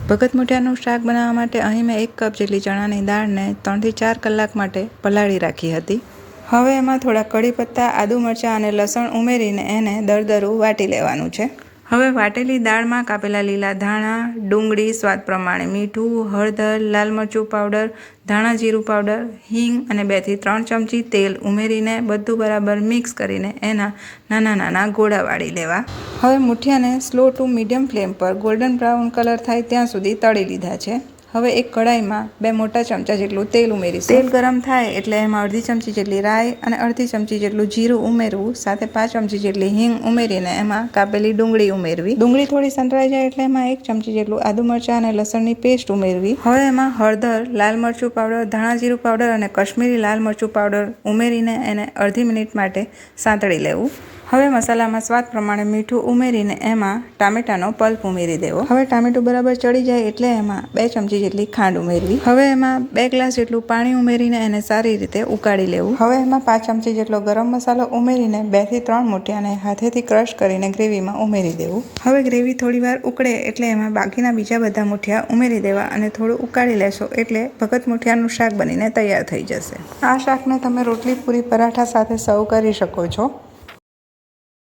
ભગત મુઠિયાનું શાક બનાવવા માટે અહીં મેં 1 કપ જેટલી ચણાની દાળને 3 થી 4 કલાક માટે પલાળી રાખી હતી। હવે એમાં થોડા કઢી પત્તા, આદુ મરચાં અને લસણ ઉમેરીને એને દરદરું વાટી લેવાનું છે। હવે વાટેલી દાળમાં કાપેલા લીલા ધાણા, ડુંગળી, સ્વાદ પ્રમાણે મીઠું, હળદર, લાલ મરચું પાવડર, ધાણા જીરું પાવડર, હિંગ અને 2 થી 3 ચમચી તેલ ઉમેરીને બધું બરાબર મિક્સ કરીને એના નાના નાના ગોળા વાળી લેવા। હવે મુઠિયાને સ્લો ટુ મીડિયમ ફ્લેમ પર ગોલ્ડન બ્રાઉન કલર થાય ત્યાં સુધી તળી લીધા છે। હવે એક કઢાઈમાં 2 મોટા ચમચા જેટલું તેલ ઉમેરીશું। તેલ ગરમ થાય એટલે એમાં અડધી ચમચી જેટલી રાઈ અને અડધી ચમચી જેટલું જીરું ઉમેરવું, સાથે 5 ચમચી જેટલી હિંગ ઉમેરીને એમાં કાપેલી ડુંગળી ઉમેરવી। ડુંગળી થોડી સંતળાઈ જાય એટલે એમાં 1 ચમચી જેટલું આદુ મરચાં અને લસણની પેસ્ટ ઉમેરવી। હવે એમાં હળદર, લાલ મરચું પાવડર, ધાણા જીરું પાવડર અને કશ્મીરી લાલ મરચું પાવડર ઉમેરીને એને અડધી મિનિટ માટે સાંતળી લેવું। હવે મસાલામાં સ્વાદ પ્રમાણે મીઠું ઉમેરીને એમાં ટામેટાનો પલ્પ ઉમેરી દેવો। હવે ટામેટું બરાબર ચડી જાય એટલે એમાં 2 ચમચી જેટલી ખાંડ ઉમેરવી। હવે એમાં 2 ગ્લાસ જેટલું પાણી ઉમેરીને એને સારી રીતે ઉકાળી લેવું। હવે એમાં 5 ચમચી જેટલો ગરમ મસાલો ઉમેરીને 2 થી 3 મુઠિયાને હાથેથી ક્રશ કરીને ગ્રેવીમાં ઉમેરી દેવું। હવે ગ્રેવી થોડીવાર ઉકળે એટલે એમાં બાકીના બીજા બધા મુઠિયા ઉમેરી દેવા અને થોડું ઉકાળી લેશો એટલે ભગત મુઠિયાનું શાક બનીને તૈયાર થઈ જશે। આ શાકને તમે રોટલી, પૂરી, પરાઠા સાથે સર્વ કરી શકો છો।